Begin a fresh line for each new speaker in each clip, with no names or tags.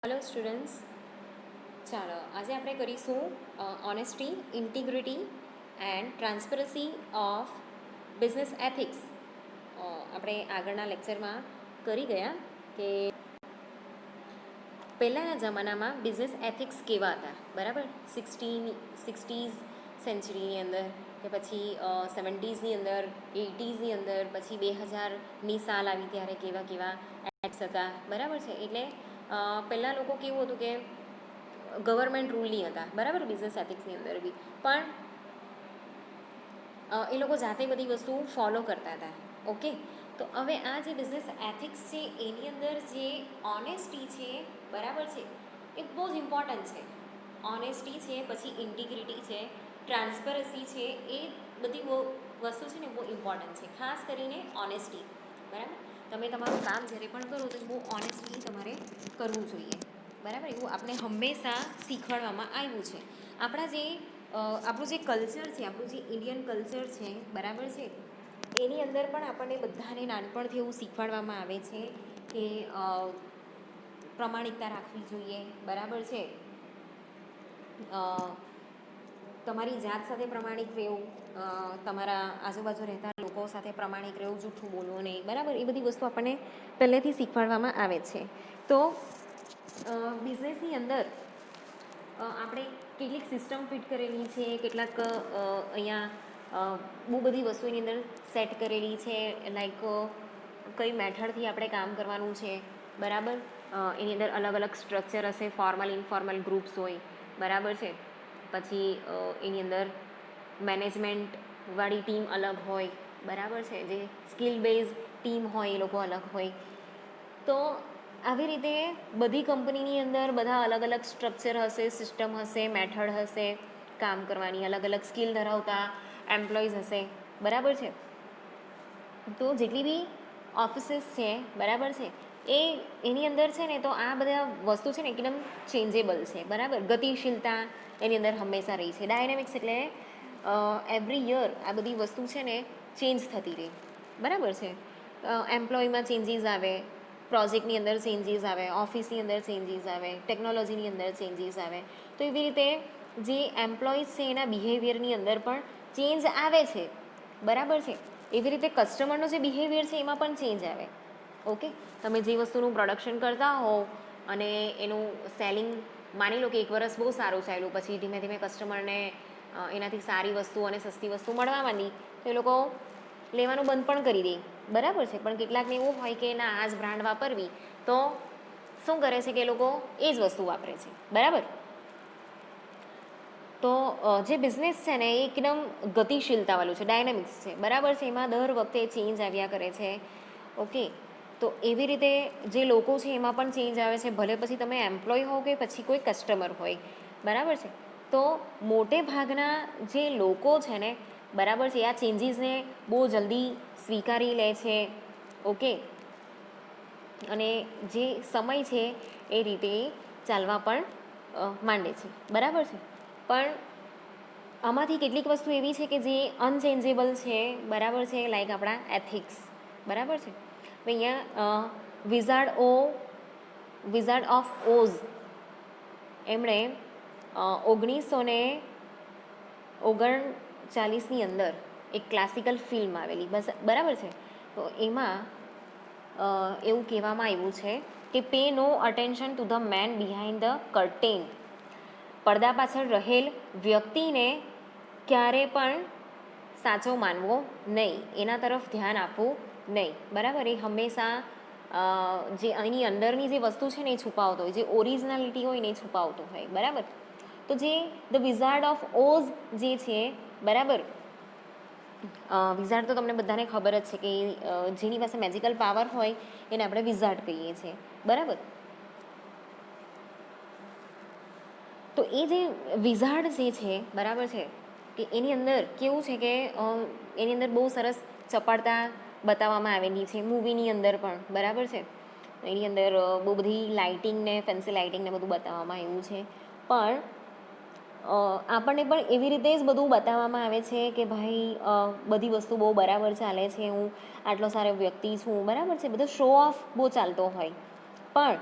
Hello students, ચાલો આજે આપણે કરીશું honesty, integrity and transparency of business ethics. આપણે આગળના લેક્ચરમાં કરી ગયા કે પહેલાંના જમાનામાં બિઝનેસ એથિક્સ કેવા હતા, બરાબર. સિક્સટીઝ સેન્ચુરીની અંદર કે પછી 70s અંદર, 80sની અંદર, પછી 2000ની સાલ આવી ત્યારે કેવા કેવા એક્ટ્સ હતા, બરાબર છે. એટલે પહેલાં લોકો કેવું હતું કે ગવર્મેન્ટ રૂલની હતા, બરાબર, બિઝનેસ એથિક્સની અંદર બી. પણ એ લોકો જાતે બધી વસ્તુ ફોલો કરતા હતા. ઓકે, તો હવે આ જે બિઝનેસ એથિક્સ છે એની અંદર જે ઓનેસ્ટી છે, બરાબર છે, એ બહુ જ ઇમ્પોર્ટન્ટ છે. ઓનેસ્ટી છે, પછી ઇન્ટિગ્રિટી છે, ટ્રાન્સપરન્સી છે, એ બધી બહુ વસ્તુ છે ને બહુ ઇમ્પોર્ટન્ટ છે. ખાસ કરીને ઓનેસ્ટી, બરાબર. તમે તમારું કામ જ્યારે પણ કરો તો બહુ ઓનેસ્ટલી તમારે કરવું જોઈએ, બરાબર. એવું આપણે હંમેશા શીખવાડવામાં આવ્યું છે. આપણા જે આપણું જે કલ્ચર છે, આપણું જે ઇન્ડિયન કલ્ચર છે, બરાબર છે, એની અંદર પણ આપણને બધાને નાનપણથી એવું શીખવાડવામાં આવે છે કે પ્રમાણિકતા રાખવી જોઈએ, બરાબર છે. તમારી જાત સાથે પ્રમાણિક રહેવું, તમારા આજુબાજુ રહેતા લોકો સાથે પ્રમાણિક રહેવું, જૂઠું બોલવું નહીં, બરાબર. એ બધી વસ્તુ આપણને પહેલેથી શીખવાડવામાં આવે છે. તો બિઝનેસની અંદર આપણે કેટલીક સિસ્ટમ ફિટ કરેલી છે, કેટલાક અહીંયા બહુ બધી વસ્તુ એની અંદર સેટ કરેલી છે. લાઈક કઈ મેથડથી આપણે કામ કરવાનું છે, બરાબર. એની અંદર અલગ અલગ સ્ટ્રક્ચર હશે, ફોર્મલ ઇનફોર્મલ ગ્રુપ્સ હોય, બરાબર છે. પછી એની અંદર મેનેજમેન્ટવાળી ટીમ અલગ હોય, બરાબર છે. જે સ્કિલ બેઝ ટીમ હોય એ લોકો અલગ હોય. તો આવી રીતે બધી કંપનીની અંદર બધા અલગ અલગ સ્ટ્રક્ચર હશે, સિસ્ટમ હશે, મેથડ હશે કામ કરવાની, અલગ અલગ સ્કિલ ધરાવતા એમ્પ્લોઈઝ હશે, બરાબર છે. તો જેટલી બી ઓફિસીસ છે, બરાબર છે, એની અંદર છે ને, તો આ બધા વસ્તુ છે ને એકદમ ચેન્જેબલ છે, બરાબર. ગતિશીલતા એની અંદર હંમેશા રહી છે. ડાયનેમિક્સ એટલે એવરી યર આ બધી વસ્તુ છે ને ચેન્જ થતી રહે, બરાબર છે. એમ્પ્લોયમાં ચેન્જીસ આવે, પ્રોજેક્ટની અંદર ચેન્જીસ આવે, ઓફિસની અંદર ચેન્જીસ આવે, ટેકનોલોજીની અંદર ચેન્જીસ આવે. તો એવી રીતે જે એમ્પ્લોઈઝ છે એના બિહેવિયરની અંદર પણ ચેન્જ આવે છે, બરાબર છે. એવી રીતે કસ્ટમરનો જે બિહેવિયર છે એમાં પણ ચેન્જ આવે. ઓકે, તમે જે વસ્તુનું પ્રોડક્શન કરતા હોવ અને એનું સેલિંગ, માની લો કે એક વર્ષ બહુ સારું ચાલ્યું, પછી ધીમે ધીમે કસ્ટમરને એનાથી સારી વસ્તુ અને સસ્તી વસ્તુ મળવા માંડી, તો એ લોકો લેવાનું બંધ પણ કરી દે, બરાબર છે. પણ કેટલાકને એવું હોય કે ના, આ જ બ્રાન્ડ વાપરવી, તો શું કરે છે કે એ લોકો એ જ વસ્તુ વાપરે છે, બરાબર. તો જે બિઝનેસ છે ને એ એકદમ ગતિશીલતાવાળું છે, ડાયનેમિક્સ છે, બરાબર છે. એમાં દર વખતે ચેન્જ આવ્યા કરે છે. ઓકે, તો એવી રીતે જે લોકો છે એમાં પણ ચેન્જ આવે છે, ભલે પછી તમે એમ્પ્લોય હો કે પછી કોઈ કસ્ટમર હોય, બરાબર છે. તો મોટે ભાગના જે લોકો છે ને, બરાબર છે, આ ચેન્જીસને બહુ જલ્દી સ્વીકારી લે છે. ઓકે, અને જે સમય છે એ રીતે ચાલવા પણ માંડે છે, બરાબર છે. પણ આમાંથી કેટલીક વસ્તુ એવી છે કે જે અનચેન્જેબલ છે, બરાબર છે. લાઈક આપણા એથિક્સ, બરાબર છે. અહીંયા વિઝાર્ડ ઓફ ઓઝ એમણે 1939ની અંદર એક ક્લાસિકલ ફિલ્મ આવેલી, બસ, બરાબર છે. તો એમાં એવું કહેવામાં આવ્યું છે કે pay no attention to the man behind the curtain. પડદા પાછળ રહેલ વ્યક્તિને ક્યારે પણ સાચો માનવો નહીં, એના તરફ ધ્યાન આપવું નહીં, બરાબર. એ હંમેશા જે એની અંદરની જે વસ્તુ છે ને એ છુપાવતો હોય, જે ઓરિજિનાલિટી હોય ને એ છુપાવતો હોય, બરાબર. તો જે ધ વિઝાર્ડ ઓફ ઓઝ જે છે, બરાબર, વિઝાર્ડ તો તમને બધાને ખબર જ છે કે જેની પાસે મેજિકલ પાવર હોય એને આપણે વિઝાર્ડ કહીએ છીએ, બરાબર. તો એ જે વિઝાર્ડ જે છે, બરાબર છે, કે એની અંદર કેવું છે કે એની અંદર બહુ સરસ ચપળતા બતાવવામાં આવેલી છે મૂવીની અંદર પણ, બરાબર છે. એની અંદર બહુ બધી લાઇટિંગ ને ફેન્સી લાઇટિંગ ને બધું બતાવવામાં આવ્યું છે. પણ આપણને પણ એવી રીતે જ બધું બતાવવામાં આવે છે કે ભાઈ બધી વસ્તુ બહુ બરાબર ચાલે છે, હું આટલો સારો વ્યક્તિ છું, બરાબર છે. બધો શો ઓફ બહુ ચાલતો હોય. પણ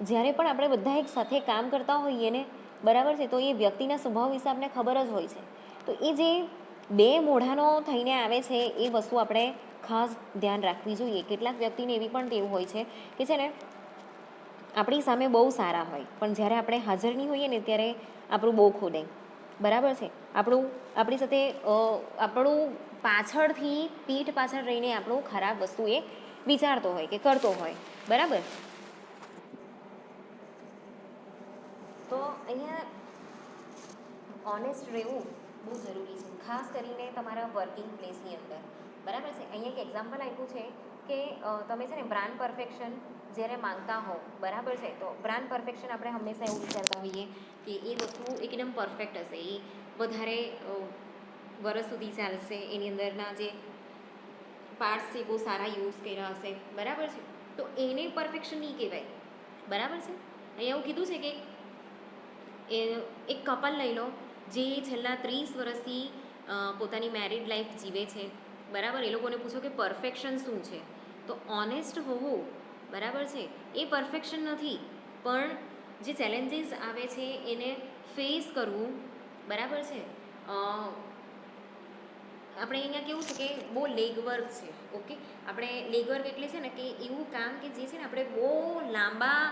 જ્યારે પણ આપણે બધા એક સાથે કામ કરતા હોઈએ ને, બરાબર છે, તો એ વ્યક્તિના સ્વભાવ વિશે આપણને ખબર જ હોય છે. તો એ જે બે મોઢાનો થઈને આવે છે એ વસ્તુ આપણે ખાસ ધ્યાન રાખવી જોઈએ. કેટલાક વ્યક્તિને એવી પણ ટેવ હોય છે કે છે ને આપણી સામે બહુ સારા હોય, પણ જ્યારે આપણે હાજર નહીં હોઈએ ને ત્યારે આપણું બહુ ખોડે, બરાબર છે. આપણી સાથે આપણું પાછળથી પીઠ પાછળ રહીને આપણું ખરાબ વસ્તુ એ વિચારતો હોય કે કરતો હોય, બરાબર. તો અહીંયા ઓનેસ્ટ રહેવું બહુ જરૂરી છે, ખાસ કરીને તમારા વર્કિંગ પ્લેસની અંદર, બરાબર છે. અહીંયા એક એક્ઝામ્પલ આપ્યું છે કે તમે છે ને બ્રાન્ડ પરફેક્શન જ્યારે માંગતા હો, બરાબર છે, તો બ્રાન્ડ પરફેક્શન આપણે હંમેશા એવું વિચારતા હોઈએ કે એ વસ્તુ એકદમ પરફેક્ટ હશે, એ વધારે વર્ષ સુધી ચાલશે, એની અંદરના જે પાર્ટ્સ છે બહુ સારા યુઝ કર્યા હશે, બરાબર છે. તો એને પરફેક્શન નહીં કહેવાય, બરાબર છે. અહીંયા એવું કીધું છે કે એક કપલ લઈ લો જે છેલ્લા 30 વર્ષથી પોતાની મેરિડ લાઈફ જીવે છે, બરાબર. એ લોકોને પૂછો કે પરફેક્શન શું છે, તો ઓનેસ્ટ હોવું, બરાબર છે, એ પરફેક્શન નથી, પણ જે ચેલેન્જીસ આવે છે એને ફેસ કરવું, બરાબર છે. આપણે અહીંયા કેવું છે કે બહુ લેગવર્ક છે, ઓકે. આપણે લેગવર્ક એટલે છે ને કે એવું કામ કે જે છે ને આપણે બહુ લાંબા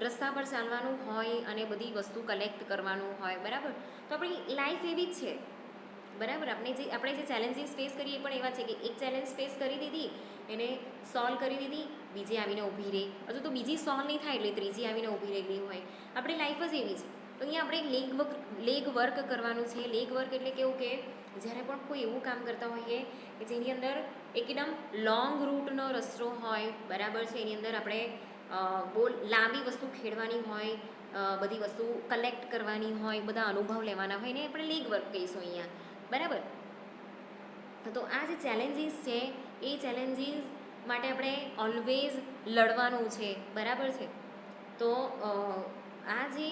રસ્તા પર ચાલવાનું હોય અને બધી વસ્તુ કલેક્ટ કરવાનું હોય, બરાબર. તો આપણી લાઈફ એવી જ છે, બરાબર. આપણે જે ચેલેન્જીસ ફેસ કરીએ પણ એવા છે કે એક ચેલેન્જ ફેસ કરી દીધી, એને સોલ્વ કરી દીધી, બીજી આવીને ઊભી રહી, હજુ તો બીજી સોલ્વ નહીં થાય એટલે ત્રીજી આવીને ઊભી રહેલી હોય. આપણી લાઈફ જ એવી છે. તો અહીંયા આપણે લેગ વર્ક કરવાનું છે. લેગ વર્ક એટલે કેવું કે જ્યારે પણ કોઈ એવું કામ કરતા હોઈએ કે જેની અંદર એકદમ લોંગ રૂટનો રસ્તો હોય, બરાબર છે, એની અંદર આપણે બહુ લાંબી વસ્તુ ખેડવાની હોય, બધી વસ્તુ કલેક્ટ કરવાની હોય, બધા અનુભવ લેવાના હોય, ને આપણે લેગ વર્ક કહીશું અહીંયા, બરાબર. તો આ જે ચેલેન્જીસ છે એ ચેલેન્જીસ માટે આપણે ઓલવેઝ લડવાનું છે, બરાબર છે. તો આ જે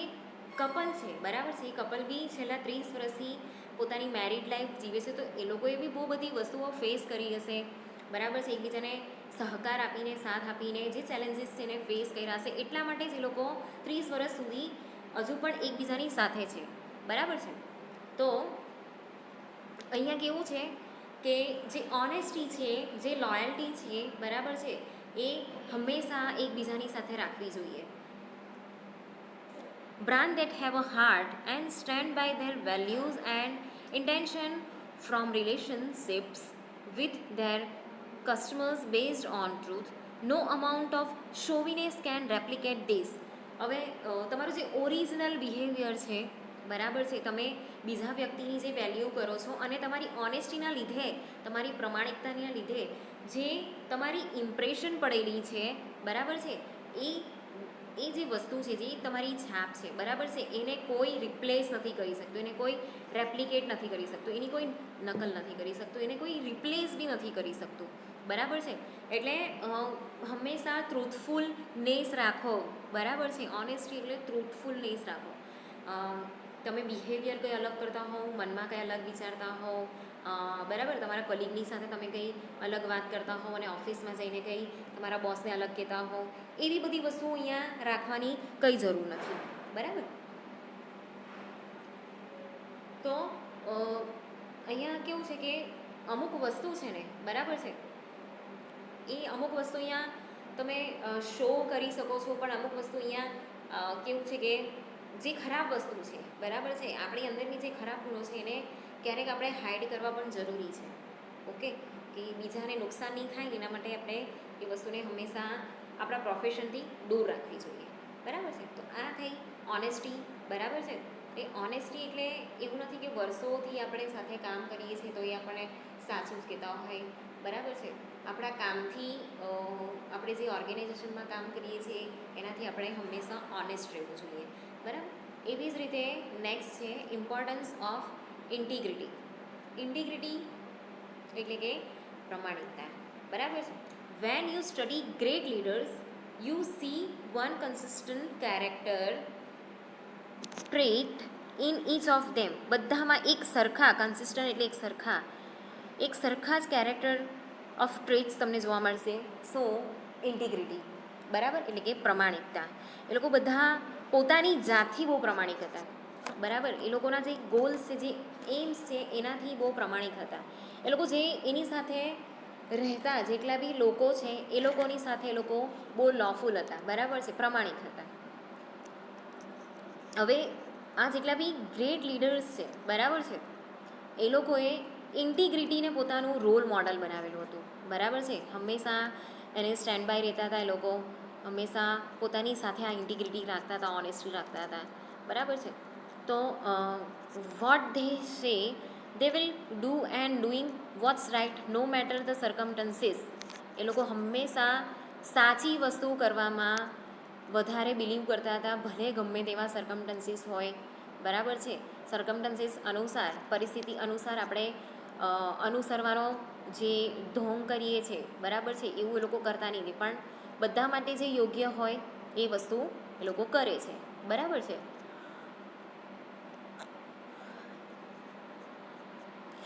કપલ છે, બરાબર છે, એ કપલ બી છેલ્લા 30 વર્ષથી પોતાની મેરિડ લાઈફ જીવે છે, તો એ લોકોએ બી બહુ બધી વસ્તુઓ ફેસ કરી હશે, બરાબર છે. એકબીજાને સહકાર આપીને, સાથ આપીને જે ચેલેન્જીસ છે એને ફેસ કર્યા હશે, એટલા માટે જ એ લોકો 30 વર્ષ સુધી હજુ પણ એકબીજાની સાથે છે, બરાબર છે. તો અહીંયા કેવું છે કે જે ઓનેસ્ટી છે, જે લોયલ્ટી છે, બરાબર છે, એ હંમેશા એકબીજાની સાથે રાખવી જોઈએ. Brand that have a heart and stand by their values and intention from relationships with their customers based on truth. No amount of chauviness can replicate this. હવે તમારું જે ઓરિજિનલ બિહેવિયર છે, બરાબર છે, તમે બીજા વ્યક્તિની જે વેલ્યુ કરો છો અને તમારી ઓનેસ્ટીના લીધે, તમારી પ્રમાણિકતાના લીધે જે તમારી ઇમ્પ્રેશન પડેલી છે, બરાબર છે, એ જે વસ્તુ છે, જે તમારી છાપ છે, બરાબર છે, એને કોઈ રિપ્લેસ નથી કરી શકતું, એને કોઈ રેપ્લિકેટ નથી કરી શકતું, એની કોઈ નકલ નથી કરી શકતું, એને કોઈ રિપ્લેસ બી નથી કરી શકતું, બરાબર છે. એટલે હંમેશા ટ્રુથફુલનેસ રાખો, બરાબર છે. ઓનેસ્ટી એટલે ટ્રુથફુલનેસ રાખો. તમે બિહેવિયર કંઈ અલગ કરતા હોવ, મનમાં કંઈ અલગ વિચારતા હોવ, બરાબર, તમારા કલીગની સાથે તમે કંઈ અલગ વાત કરતા હોવ અને ઓફિસમાં જઈને કંઈ તમારા બોસને અલગ કહેતા હોવ, એવી બધી વસ્તુઓ અહીંયા રાખવાની કંઈ જરૂર નથી, બરાબર. તો અહીંયા કેવું છે કે અમુક વસ્તુ છે ને, બરાબર છે, એ અમુક વસ્તુ અહીંયા તમે શો કરી શકો છો, પણ અમુક વસ્તુ અહીંયા કેવું છે કે જે ખરાબ વસ્તુ છે, બરાબર છે, આપણી અંદરની જે ખરાબ ગુણો છે એને ક્યારેક આપણે હાઈડ કરવા પણ જરૂરી છે, ઓકે. કે બીજાને નુકસાન નહીં થાય એના માટે આપણે એ વસ્તુને હંમેશા આપણા પ્રોફેશનથી દૂર રાખવી જોઈએ, બરાબર છે. તો આ થઈ ઓનેસ્ટી, બરાબર છે. એ ઓનેસ્ટી એટલે એવું નથી કે વર્ષોથી આપણે સાથે કામ કરીએ છીએ તો એ આપણને સાચું જ કહેતા હોય, બરાબર છે. આપણા કામથી આપણે જે ઓર્ગેનાઇઝેશનમાં કામ કરીએ છીએ એનાથી આપણે હંમેશા ઓનેસ્ટ રહેવું જોઈએ, બરાબર. એવી જ રીતે નેક્સ્ટ છે ઇમ્પોર્ટન્સ ઓફ ઇન્ટિગ્રિટી. ઇન્ટિગ્રિટી એટલે કે પ્રમાણિકતા, બરાબર છે. When you study great leaders you C one consistent character trait in inch of them. બધામાં એક સરખા, કન્સિસ્ટન્ટ એટલે એક સરખા જ કેરેક્ટર ઓફ ટ્રેટ્સ તમને જોવા મળશે. સો ઇન્ટિગ્રિટી, બરાબર, એટલે કે પ્રમાણિકતા. એ લોકો બધા પોતાની જાતથી બહુ પ્રમાણિક હતા, બરાબર. એ લોકોના જે ગોલ્સ છે, જે એમ્સ છે, એનાથી બહુ પ્રમાણિક હતા. એ લોકો જે એની સાથે રહેતા જેટલા બી લોકો છે એ લોકોની સાથે એ લોકો બહુ લોફુલ હતા, બરાબર છે, પ્રમાણિક હતા. હવે આ જેટલા બી ગ્રેટ લીડર્સ છે, બરાબર છે, એ લોકોએ ઇન્ટિગ્રિટીને પોતાનું રોલ મોડલ બનાવેલું હતું, બરાબર છે. હંમેશા એને સ્ટેન્ડ બાય રહેતા હતા. એ લોકો હંમેશા પોતાની સાથે આ ઇન્ટિગ્રિટી રાખતા હતા, ઓનેસ્ટી રાખતા હતા, બરાબર છે. તો what they say they will do and doing what's right no matter the circumstances. એ લોકો હંમેશા સાચી વસ્તુ કરવામાં વધારે બિલીવ કરતા હતા, ભલે ગમે તેવા સરકમટન્સીસ હોય, બરાબર છે. સરકમટન્સીસ અનુસાર, પરિસ્થિતિ અનુસાર આપણે અનુસરવાનો જે ઢોંગ કરીએ છીએ, બરાબર છે, એવું એ લોકો કરતા નથી, પણ બધા માટે જે યોગ્ય હોય એ વસ્તુ એ લોકો કરે છે, બરાબર છે.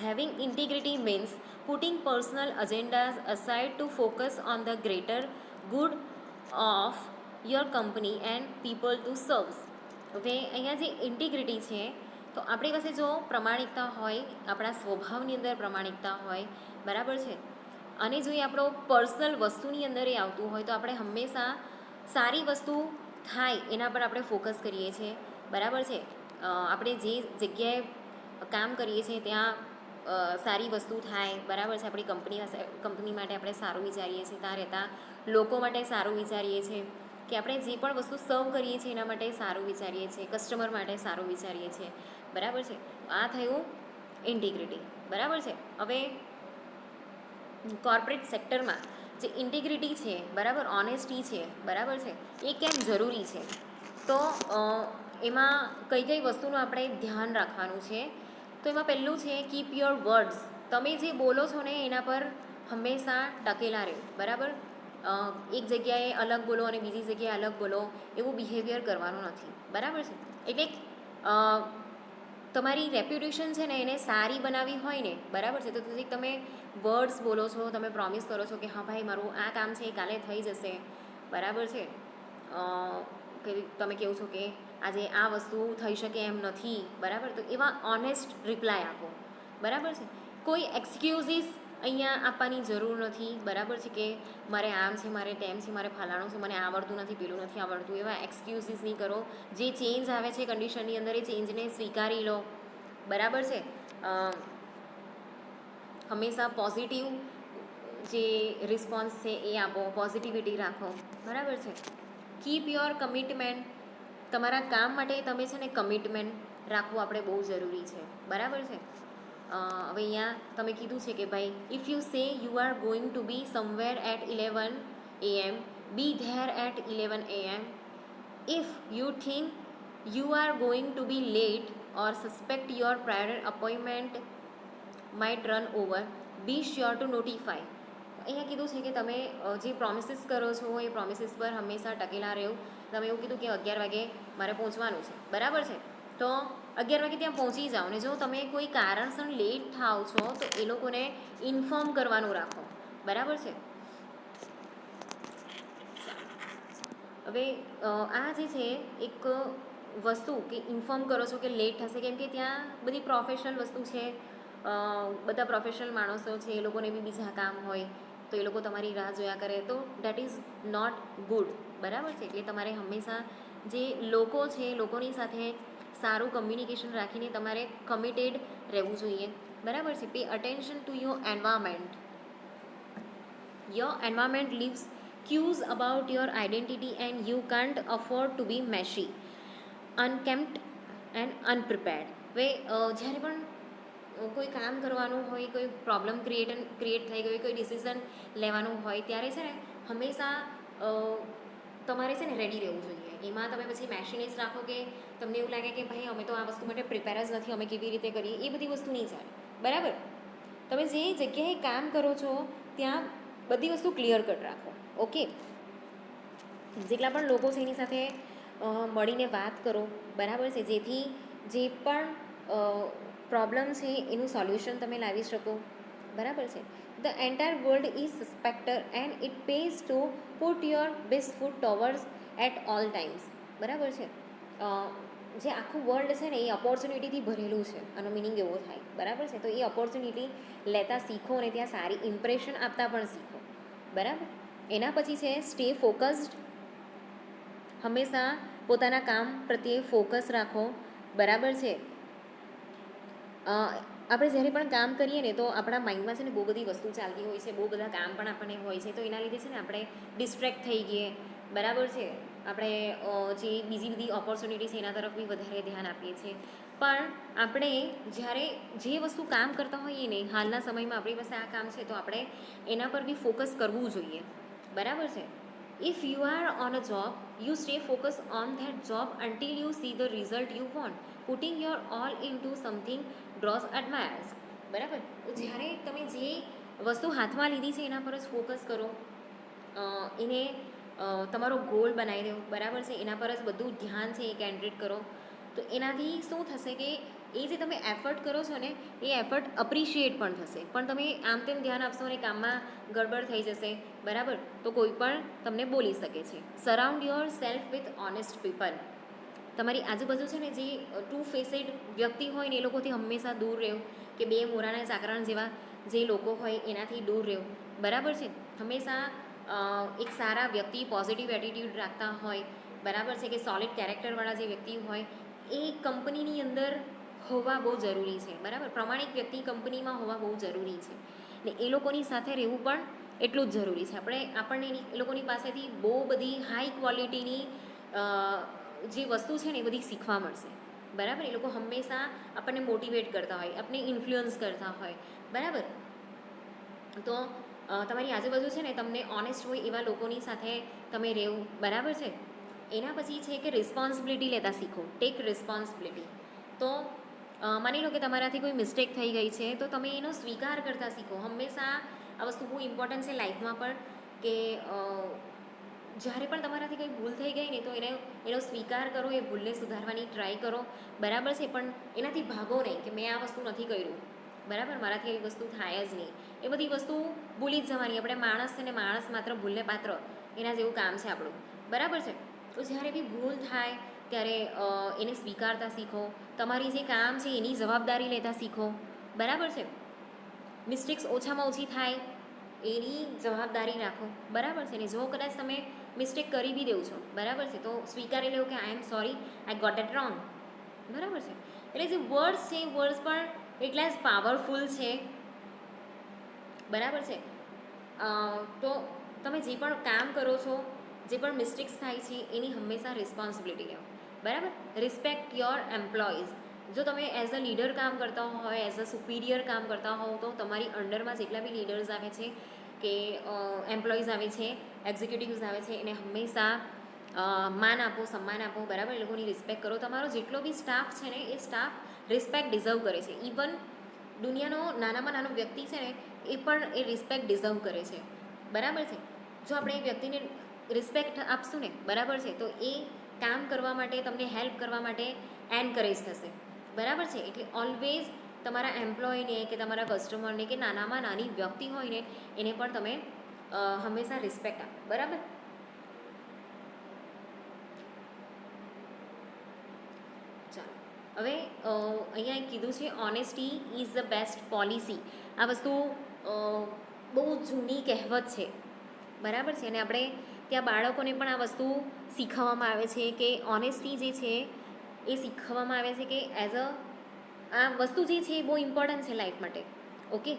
Having integrity means putting personal agendas aside to focus on the greater good of your company and people to serve. હવે અહીંયા જે ઇન્ટિગ્રિટી છે, તો આપણી પાસે જો પ્રમાણિકતા હોય, આપણા સ્વભાવની અંદર પ્રમાણિકતા હોય, બરાબર છે, અને જો એ આપણો પર્સનલ વસ્તુની અંદર એ આવતું હોય, તો આપણે હંમેશા સારી વસ્તુ થાય એના પર આપણે ફોકસ કરીએ છીએ, બરાબર છે. આપણે જે જગ્યાએ કામ કરીએ છીએ ત્યાં સારી વસ્તુ થાય, બરાબર છે. આપણી કંપની માટે આપણે સારું વિચારીએ છીએ, ત્યાં રહેતા લોકો માટે સારું વિચારીએ છીએ, કે આપણે જે પણ વસ્તુ સર્વ કરીએ છીએ એના માટે સારું વિચારીએ છીએ, કસ્ટમર માટે સારું વિચારીએ છીએ, બરાબર છે. આ થયું ઇન્ટિગ્રિટી, બરાબર છે. હવે કોર્પોરેટ સેક્ટરમાં જે ઇન્ટિગ્રિટી છે, બરાબર, ઓનેસ્ટી છે, બરાબર છે, એ કેમ જરૂરી છે, તો એમાં કઈ કઈ વસ્તુનું આપણે ધ્યાન રાખવાનું છે. તો એમાં પહેલું છે કીપ યોર વર્ડ્સ. તમે જે બોલો છો ને એના પર હંમેશા ટકેલા રહો, બરાબર. એક જગ્યાએ અલગ બોલો અને બીજી જગ્યાએ અલગ બોલો, એવું બિહેવિયર કરવાનું નથી, બરાબર છે. એટલે તમારી રેપ્યુટેશન છે ને એને સારી બનાવવી હોય ને, બરાબર છે, તો તમે વર્ડ્સ બોલો છો, તમે પ્રોમિસ કરો છો કે હા ભાઈ મારું આ કામ છે એ કાલે થઈ જશે, બરાબર છે. કે તમે કહો છો કે આજે આ વસ્તુ થઈ શકે એમ નથી, બરાબર, તો એવા ઓનેસ્ટ રિપ્લાય આપો, બરાબર છે. કોઈ એક્સક્યુઝિસ અહીંયા આપવાની જરૂર નથી, બરાબર છે, કે મારે આમ છે, મારે તેમ છે, મારે ફલાણું છે, મને આવડતું નથી, પેલું નથી આવડતું, એવા એક્સક્યુઝિસ નહીં કરો. જે ચેન્જ આવે છે કન્ડિશનની અંદર એ ચેન્જને સ્વીકારી લો, બરાબર છે. હંમેશા પોઝિટિવ જે રિસ્પોન્સ છે એ આપો, પોઝિટિવિટી રાખો, બરાબર છે. Keep your commitment. તમારા કામ માટે તમે છે ને કમિટમેન્ટ રાખવું આપણે બહુ જરૂરી છે, બરાબર છે. હવે અહીંયા તમે કીધું છે કે ભાઈ if you say you are going to be somewhere at 11 AM, be there at 11 AM. If you think you are going to be late or suspect your prior appointment might run over, be sure to notify. અહીંયા કીધું છે કે તમે જે promises કરો છો એ promises પર હંમેશા ટકેલા રહો. તમે એવું કીધું કે 11 વાગે મારે પહોંચવાનું છે, બરાબર છે, તો 11 વાગે ત્યાં પહોંચી જાઓ. ને જો તમે કોઈ કારણસર લેટ થાઓ છો તો એ લોકોને ઇન્ફોર્મ કરવાનું રાખો, બરાબર છે. હવે આ જે છે એક વસ્તુ કે ઇન્ફોર્મ કરો છો કે લેટ થશે, કેમ કે ત્યાં બધી પ્રોફેશનલ વસ્તુ છે, બધા પ્રોફેશનલ માણસો છે, એ લોકોને બી બીજા કામ હોય, તો એ લોકો તમારી રાહ જોયા કરે, તો દેટ ઇઝ નોટ ગુડ, બરાબર છે. એટલે તમારે હંમેશા જે લોકો છે લોકોની સાથે સારું કમ્યુનિકેશન રાખીને તમારે કમિટેડ રહેવું જોઈએ, બરાબર છે. Pay attention to your environment. Your environment leaves cues about your identity and you can't afford to be messy, unkempt and unprepared. હવે જ્યારે પણ કોઈ કામ કરવાનું હોય, કોઈ પ્રોબ્લેમ ક્રિએટ થઈ ગઈ, કોઈ ડિસિઝન લેવાનું હોય, ત્યારે છે ને હંમેશા તમારે છે ને રેડી રહેવું જોઈએ. એમાં તમે પછી મેશિનેસ રાખો કે તમને એવું લાગે કે ભાઈ અમે તો આ વસ્તુ માટે પ્રિપેર જ નથી, અમે કેવી રીતે કરીએ, એ બધી વસ્તુ નહીં ચાલે, બરાબર. તમે જે જગ્યાએ કામ કરો છો ત્યાં બધી વસ્તુ ક્લિયર કટ રાખો, ઓકે. જેટલા પણ લોકો છે એની સાથે મળીને વાત કરો, બરાબર છે, જેથી જે પણ પ્રોબ્લેમ છે એનું સોલ્યુશન તમે લાવી શકો, બરાબર છે. the entire world is specter and it pays to put your best foot towards at all times. બરાબર છે. જે આખું વર્લ્ડ છે ને એ ઓપોર્ચ્યુનિટીથી ભરેલું છે, આનો મિનિંગ એવો થાય. બરાબર છે. તો એ ઓપોર્ચ્યુનિટી લેતા શીખો અને ત્યાં સારી ઇમ્પ્રેશન આપતા પણ શીખો. બરાબર. એના પછી છે સ્ટે ફોકસ્ડ, હંમેશા પોતાના કામ પ્રત્યે ફોકસ રાખો. બરાબર છે. આપણે જ્યારે પણ કામ કરીએ ને તો આપણા માઇન્ડમાં છે ને બહુ બધી વસ્તુ ચાલતી હોય છે, બહુ બધા કામ પણ આપણને હોય છે, તો એના લીધે છે ને આપણે ડિસ્ટ્રેક્ટ થઈ ગઈએ. બરાબર છે. આપણે જે બીજી બધી ઓપોર્ચ્યુનિટી છે એના તરફ બી વધારે ધ્યાન આપીએ છીએ. પણ આપણે જ્યારે જે વસ્તુ કામ કરતા હોઈએ ને, હાલના સમયમાં આપણી પાસે આ કામ છે તો આપણે એના પર બી ફોકસ કરવું જોઈએ. બરાબર છે. If you are on a job, you stay focus on that job until you see the result you want. Putting your all into something draws admires. બરાબર. તો જ્યારે તમે જે વસ્તુ હાથમાં લીધી છે એના પર જ ફોકસ કરો, એને તમારો ગોલ બનાવી દો. બરાબર છે. એના પર જ બધું ધ્યાન છે એ કેન્દ્રિત કરો. તો એનાથી શું થશે કે એ જે તમે એફર્ટ કરો છો ને એ એફર્ટ અપ્રિશિએટ પણ થશે. પણ તમે આમ તેમ ધ્યાન આપશો અને કામમાં ગડબડ થઈ જશે. બરાબર. તો કોઈ પણ તમને બોલી શકે છે. Surround your self with honest people. તમારી આજુબાજુ છે ને જે ટુ ફેસેડ વ્યક્તિ હોય ને એ લોકોથી હંમેશા દૂર રહેવું, કે બે મોરાના ચાકરણ જેવા જે લોકો હોય એનાથી દૂર રહેવું. બરાબર છે. હંમેશા એક સારા વ્યક્તિ, પોઝિટિવ એટીટ્યૂડ રાખતા હોય. બરાબર છે. કે સોલિડ કેરેક્ટરવાળા જે વ્યક્તિ હોય એ કંપનીની અંદર હોવા બહુ જરૂરી છે. બરાબર. પ્રમાણિક વ્યક્તિ કંપનીમાં હોવા બહુ જરૂરી છે ને એ લોકોની સાથે રહેવું પણ એટલું જ જરૂરી છે. આપણને એ લોકોની પાસેથી બહુ બધી હાઈ ક્વોલિટીની જે વસ્તુ છે ને એ બધી શીખવા મળશે. બરાબર. એ લોકો હંમેશા આપણને મોટિવેટ કરતા હોય, આપણને ઇન્ફ્લુઅન્સ કરતા હોય. બરાબર. તો તમારી આજુબાજુ છે ને તમને ઓનેસ્ટ હોય એવા લોકોની સાથે તમે રહેવું. બરાબર છે. એના પછી છે કે રિસ્પોન્સિબિલિટી લેતા શીખો. Take responsibility. તો માની લો કે તમારાથી કોઈ મિસ્ટેક થઈ ગઈ છે તો તમે એનો સ્વીકાર કરતા શીખો. હંમેશા આ વસ્તુ બહુ ઇમ્પોર્ટન્ટ છે લાઈફમાં પણ, કે જ્યારે પણ તમારાથી કંઈ ભૂલ થઈ ગઈ ને તો એનો સ્વીકાર કરો, એ ભૂલને સુધારવાની ટ્રાય કરો. બરાબર છે. પણ એનાથી ભાગો નહીં કે મેં આ વસ્તુ નથી કર્યું. બરાબર. મારાથી એવી વસ્તુ થાય જ નહીં. એ બધી વસ્તુ ભૂલી જ જવાની. આપણે માણસ છે ને માણસ માત્ર ભૂલને પાત્ર, એના જેવું કામ છે આપણું. બરાબર છે. તો જ્યારે બી ભૂલ થાય ત્યારે એને સ્વીકારતા શીખો. તમારી જે કામ છે એની જવાબદારી લેતા શીખો. બરાબર છે. મિસ્ટેક્સ ઓછામાં ઓછી થાય એની જવાબદારી રાખો. બરાબર છે. ને જો કદાચ તમે મિસ્ટેક કરી બી દેવું છો, બરાબર છે, તો સ્વીકારી લેવું કે I am sorry, I got it wrong. બરાબર છે. એટલે જે વર્ડ્સ છે એ વર્ડ્સ પણ એટલા જ પાવરફુલ છે. બરાબર છે. તો તમે જે પણ કામ કરો છો, જે પણ મિસ્ટેક્સ થાય છે એની હંમેશા રિસ્પોન્સિબિલિટી લેવો. બરાબર. Respect your employees. જો તમે એઝ અ લીડર કામ કરતા હોય, એઝ અ સુપિરિયર કામ કરતા હોવ, તો તમારી અંડરમાં જેટલા બી લીડર્સ આવે છે કે એમ્પ્લોઈઝ આવે છે, એક્ઝિક્યુટિવ્સ આવે છે, એને હંમેશા માન આપો, સન્માન આપો. બરાબર. એ લોકોની રિસ્પેક્ટ કરો. તમારો જેટલો બી સ્ટાફ છે ને એ સ્ટાફ રિસ્પેક્ટ ડિઝર્વ કરે છે. ઇવન દુનિયાનો નાનામાં નાનો વ્યક્તિ છે ને એ પણ એ રિસ્પેક્ટ ડિઝર્વ કરે છે. બરાબર છે. જો આપણે એ વ્યક્તિને રિસ્પેક્ટ આપશું ને, બરાબર છે, તો એ કામ કરવા માટે, તમને હેલ્પ કરવા માટે એનકરેજ થશે. બરાબર છે. એટલે ઓલવેઝ તમારા એમ્પ્લોયને કે તમારા કસ્ટમરને કે નાનામાં નાની વ્યક્તિ હોય ને એને પણ તમે હંમેશા રિસ્પેક્ટ આપો. બરાબર. ચાલો હવે અહીંયા કીધું છે honesty is the best policy. આ વસ્તુ બહુ જૂની કહેવત છે. બરાબર છે. અને આપણે ત્યાં બાળકોને પણ આ વસ્તુ શીખવવામાં આવે છે કે ઓનેસ્ટી જે છે એ શીખવવામાં આવે છે કે એઝ આ વસ્તુ જે છે એ બહુ ઇમ્પોર્ટન્ટ છે લાઈફ માટે. ઓકે.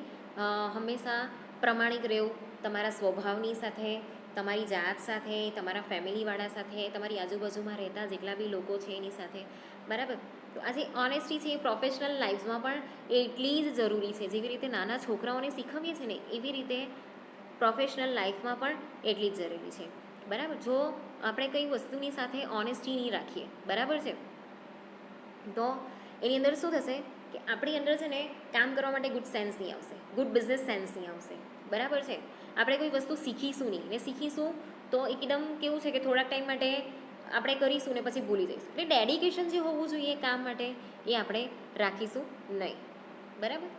હંમેશા પ્રમાણિક રહેવું તમારા સ્વભાવની સાથે, તમારી જાત સાથે, તમારા ફેમિલીવાળા સાથે, તમારી આજુબાજુમાં રહેતા જેટલા બી લોકો છે એની સાથે. બરાબર. તો આજે ઓનેસ્ટી છે એ પ્રોફેશનલ લાઈફમાં પણ એટલી જ જરૂરી છે. જેવી રીતે નાના છોકરાઓને શીખવીએ છીએ ને એવી રીતે પ્રોફેશનલ લાઈફમાં પણ એટલી જ જરૂરી છે. બરાબર. જો આપણે કઈ વસ્તુની સાથે ઓનેસ્ટી નહીં રાખીએ, બરાબર છે, તો એની અંદર શું થશે કે આપણી અંદર છે ને કામ કરવા માટે ગુડ સેન્સ નહીં આવશે, ગુડ બિઝનેસ સેન્સ નહીં આવશે. બરાબર છે. આપણે કોઈ વસ્તુ શીખીશું નહીં, ને શીખીશું તો એકદમ કેવું છે કે થોડાક ટાઈમ માટે આપણે કરીશું ને પછી ભૂલી જઈશું. એટલે ડેડિકેશન જે હોવું જોઈએ કામ માટે એ આપણે રાખીશું નહીં. બરાબર.